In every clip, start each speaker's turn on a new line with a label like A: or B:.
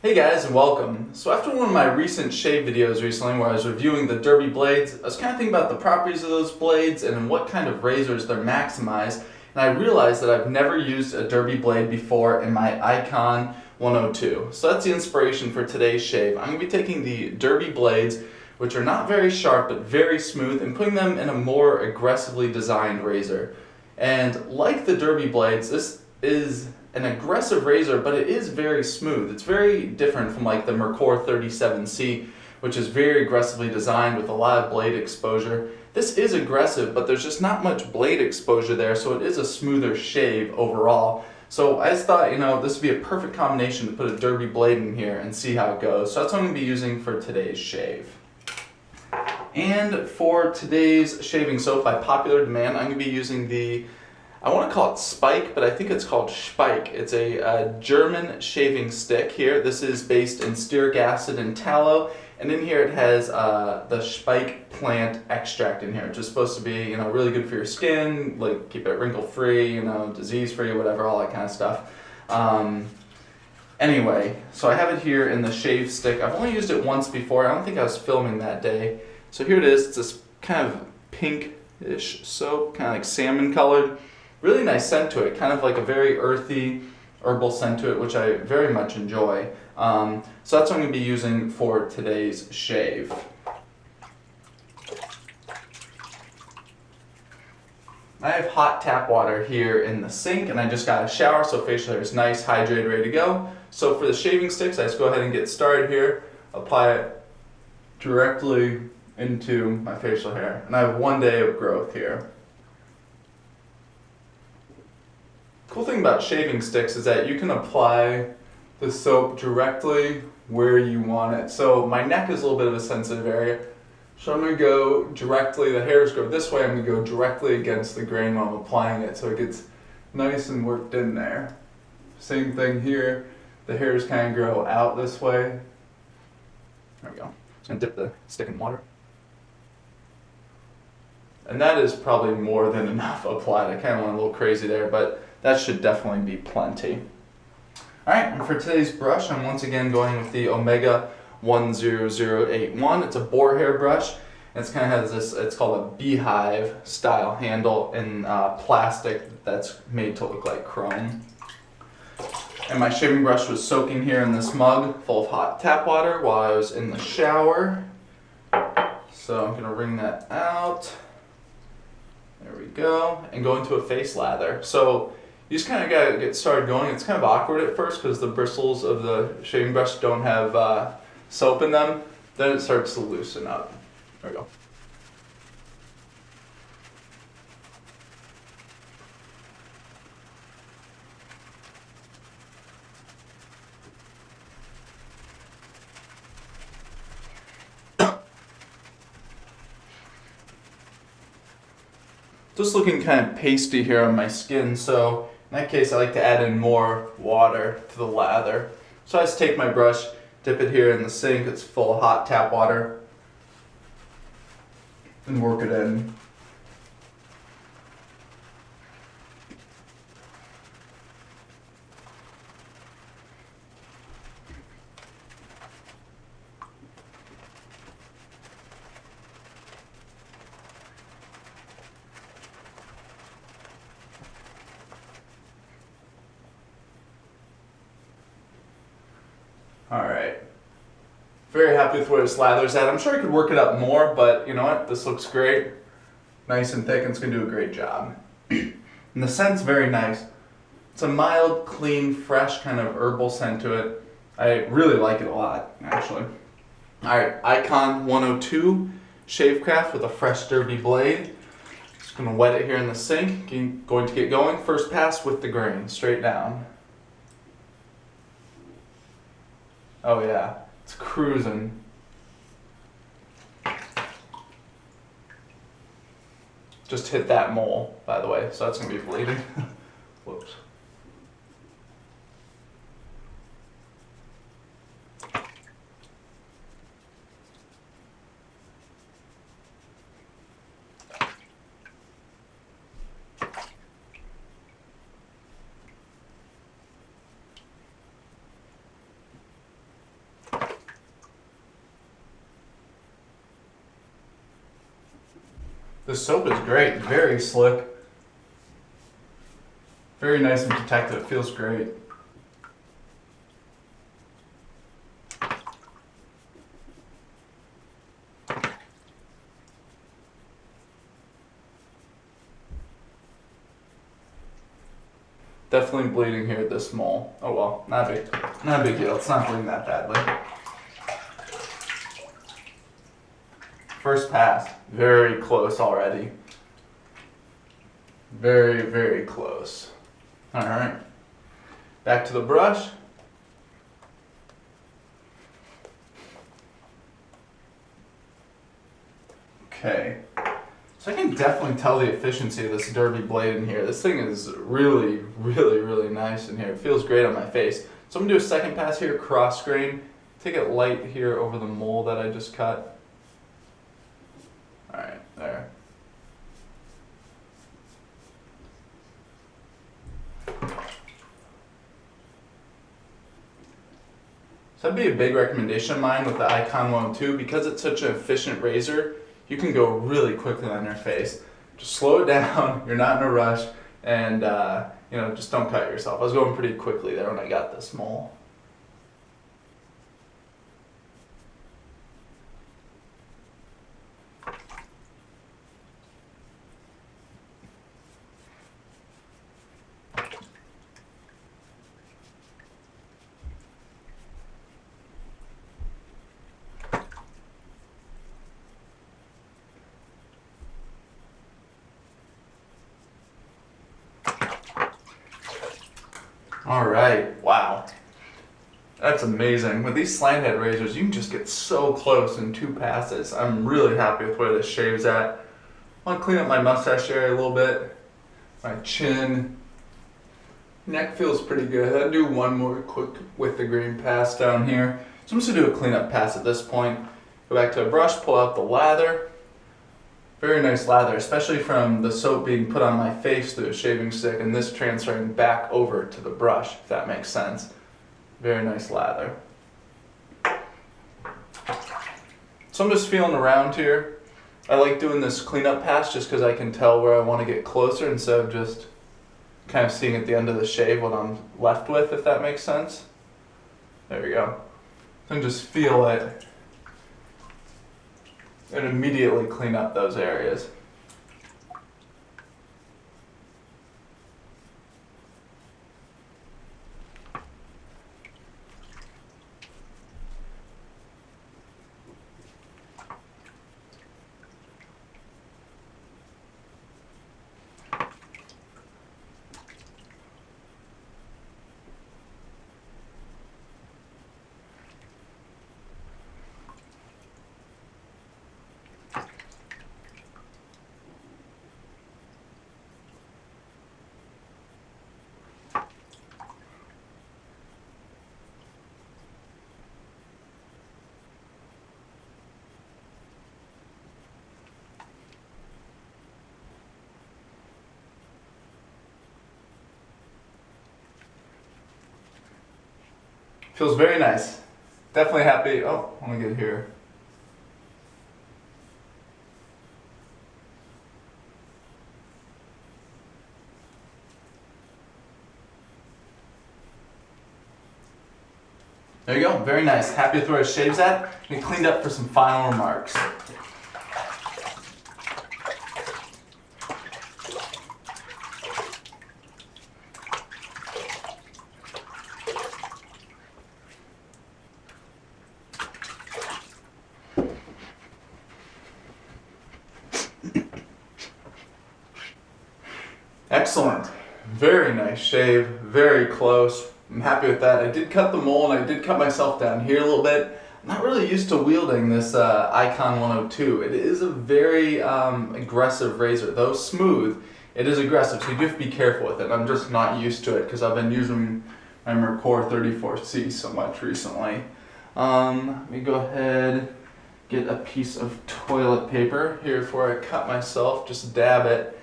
A: Hey guys, and welcome. So after one of my recent shave videos recently where I was reviewing the Derby blades, I was kind of thinking about the properties of those blades and what kind of razors they're maximized, and I realized that I've never used a Derby blade before in my iKon 102. So that's the inspiration for today's shave. I'm going to be taking the Derby blades, which are not very sharp but very smooth, and putting them in a more aggressively designed razor. And like the Derby blades, this is an aggressive razor, but it is very smooth. It's very different from like the Merkur 37C, which is very aggressively designed with a lot of blade exposure. This is aggressive, but there's just not much blade exposure there, so it is a smoother shave overall. So I just thought, this would be a perfect combination to put a Derby blade in here and see how it goes. So that's what I'm going to be using for today's shave. And for today's shaving soap, by popular demand, I'm going to be using I want to call it Speick, but I think it's called Speick. It's a German shaving stick here. This is based in stearic acid and tallow, and in here it has the Speick plant extract in here, which is supposed to be, really good for your skin, like keep it wrinkle-free, disease-free, whatever, all that kind of stuff. Anyway, so I have it here in the shave stick. I've only used it once before. I don't think I was filming that day. So here it is. It's this kind of pinkish soap, kind of like salmon colored. Really nice scent to it, kind of like a very earthy herbal scent to it, which I very much enjoy. So that's what I'm going to be using for today's shave. I have hot tap water here in the sink, and I just got a shower, so facial hair is nice, hydrated, ready to go. So for the shaving sticks, I just go ahead and get started here. Apply it directly into my facial hair, and I have 1 day of growth here. Cool thing about shaving sticks is that you can apply the soap directly where you want it. So my neck is a little bit of a sensitive area, so I'm going to go directly, the hairs go this way, I'm going to go directly against the grain while I'm applying it so it gets nice and worked in there. Same thing here, the hairs kind of grow out this way. There we go. Just going to dip the stick in water. And that is probably more than enough applied. I kind of went a little crazy there, but that should definitely be plenty. Alright, and for today's brush, I'm once again going with the Omega 10081. It's a boar hair brush, and it kind of has this, it's called a beehive style handle in plastic that's made to look like chrome. And my shaving brush was soaking here in this mug full of hot tap water while I was in the shower. So I'm going to wring that out. There we go. And go into a face lather. So you just kind of got to get started going. It's kind of awkward at first because the bristles of the shaving brush don't have soap in them. Then it starts to loosen up. There we go. Just looking kind of pasty here on my skin, so in that case I like to add in more water to the lather. So I just take my brush, dip it here in the sink, it's full of hot tap water, and work it in. Alright, very happy with where this lather's at. I'm sure I could work it up more, but you know what, this looks great. Nice and thick, and it's going to do a great job. And the scent's very nice. It's a mild, clean, fresh kind of herbal scent to it. I really like it a lot, actually. Alright, iKon 102 Shavecraft with a fresh Derby blade. Just going to wet it here in the sink. Going to get going. First pass with the grain, straight down. Oh yeah, it's cruising. Just hit that mole, by the way, so that's going to be bleeding. Whoops. The soap is great, very slick. Very nice and protected, it feels great. Definitely bleeding here at this mole. Oh well, not a big deal. It's not bleeding that badly. First pass, very close already. Very, very close. All right, back to the brush. Okay, so I can definitely tell the efficiency of this derby blade in here. This thing is really, really, really nice in here. It feels great on my face. So I'm gonna do a second pass here, cross grain. Take it light here over the mole that I just cut. All right, there. So that'd be a big recommendation of mine with the iKon 102. Because it's such an efficient razor, you can go really quickly on your face. Just slow it down, you're not in a rush, and just don't cut yourself. I was going pretty quickly there when I got this mole. All right, wow. That's amazing. With these slant head razors, you can just get so close in 2 passes. I'm really happy with where this shaves at. I want to clean up my mustache area a little bit. My chin. Neck feels pretty good. I'll do one more quick with the green pass down here. So I'm just going to do a cleanup pass at this point. Go back to a brush, pull out the lather. Very nice lather, especially from the soap being put on my face through a shaving stick and this transferring back over to the brush, if that makes sense. Very nice lather. So I'm just feeling around here. I like doing this cleanup pass just because I can tell where I want to get closer instead of just kind of seeing at the end of the shave what I'm left with, if that makes sense. There we go. And just feel it and immediately clean up those areas. Feels very nice. Definitely happy. Oh, let me get here. There you go, very nice. Happy with where it shaves at. And cleaned up for some final remarks. Excellent. Very nice shave, very close. I'm happy with that. I did cut the mole and I did cut myself down here a little bit. I'm not really used to wielding this iKon 102. It is a very aggressive razor. Though smooth, it is aggressive, so you do have to be careful with it. I'm just not used to it because I've been using my Merkur 34C so much recently. Let me go ahead, get a piece of toilet paper here before I cut myself, just dab it.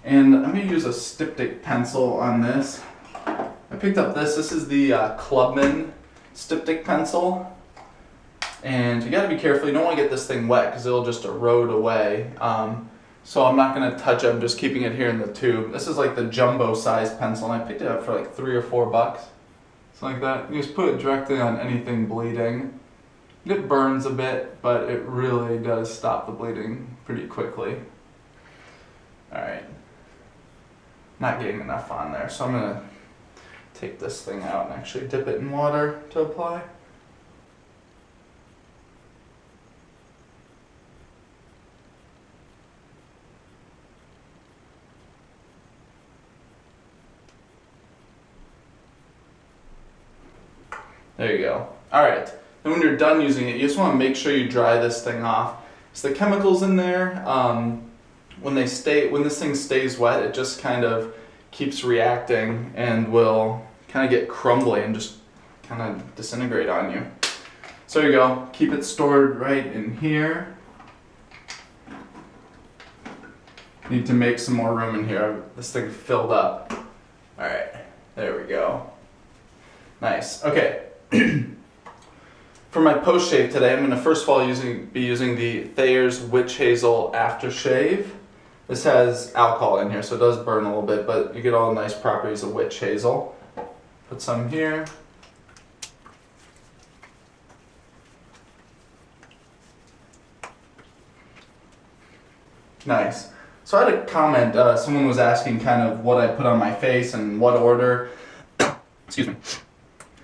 A: And I'm going to use a styptic pencil on this. I picked up this is the Clubman styptic pencil. And you got to be careful, you don't want to get this thing wet because it'll just erode away. So So I'm not going to touch it, I'm just keeping it here in the tube. This is like the jumbo size pencil, and I picked it up for like $3 or $4. Something like that. You just put it directly on anything bleeding. It burns a bit, but it really does stop the bleeding pretty quickly. Alright. Not getting enough on there, so I'm going to take this thing out and actually dip it in water to apply. There you go. Alright, and when you're done using it, you just want to make sure you dry this thing off. So the chemicals in there, when this thing stays wet, it just kind of keeps reacting and will kind of get crumbly and just kind of disintegrate on you. So there you go. Keep it stored right in here. Need to make some more room in here. This thing filled up. Alright, there we go. Nice. Okay. For my post shave today, I'm going to first of all be using the Thayer's Witch Hazel Aftershave. This has alcohol in here, so it does burn a little bit, but you get all the nice properties of witch hazel. Put some here. Nice. So I had a comment, someone was asking kind of what I put on my face and what order. Excuse me.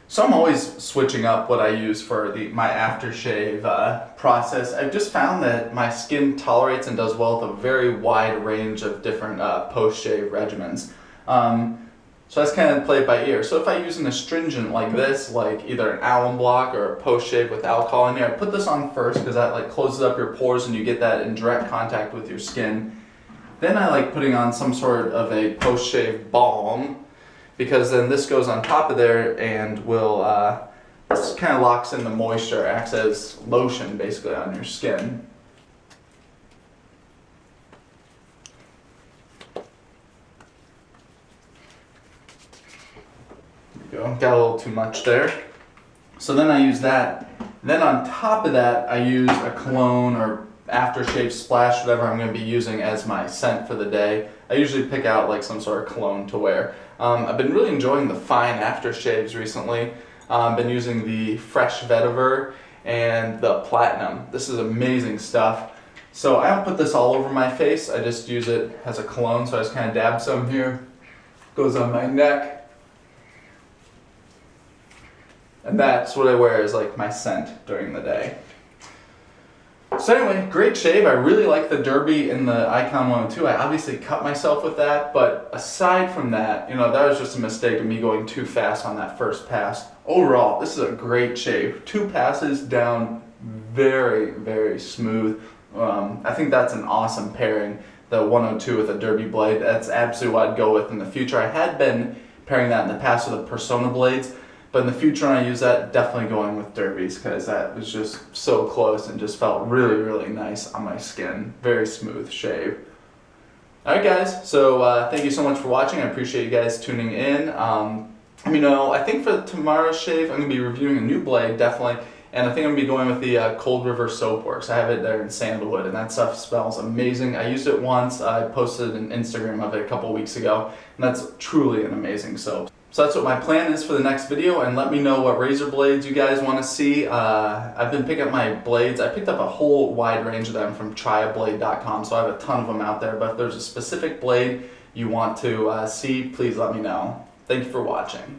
A: So I'm always switching up what I use for my aftershave process. I've just found that my skin tolerates and does well with a very wide range of different post-shave regimens. So I just kind of play it by ear. So if I use an astringent like this, like either an alum block or a post-shave with alcohol in here, I put this on first because that like closes up your pores and you get that in direct contact with your skin. Then I like putting on some sort of a post-shave balm, because then this goes on top of there and will, this kind of locks in the moisture, acts as lotion basically on your skin. There you go, got a little too much there. So then I use that. Then on top of that, I use a cologne or aftershave splash, whatever I'm going to be using as my scent for the day. I usually pick out like some sort of cologne to wear. I've been really enjoying the fine aftershaves recently. I've been using the Fresh Vetiver and the Platinum. This is amazing stuff. So I don't put this all over my face, I just use it as a cologne, so I just kind of dab some here. Goes on my neck. And that's what I wear as like my scent during the day. So anyway, great shave. I really like the Derby in the iKon 102. I obviously cut myself with that, but aside from that, you know, that was just a mistake of me going too fast on that first pass. Overall, this is a great shave. 2 passes down, very, very smooth. I think that's an awesome pairing, the 102 with a Derby blade. That's absolutely what I'd go with in the future. I had been pairing that in the past with the Persona blades, but in the future when I use that, definitely going with Derbies, because that was just so close and just felt really, really nice on my skin. Very smooth shave. Alright guys, so thank you so much for watching. I appreciate you guys tuning in. You know, I think for tomorrow's shave, I'm going to be reviewing a new blade, definitely. And I think I'm going to be going with the Cold River Soapworks. I have it there in Sandalwood, and that stuff smells amazing. I used it once. I posted an Instagram of it a couple weeks ago, and that's truly an amazing soap. So that's what my plan is for the next video, and let me know what razor blades you guys want to see. I've been picking up my blades. I picked up a whole wide range of them from triablade.com, so I have a ton of them out there. But if there's a specific blade you want to see, please let me know. Thank you for watching.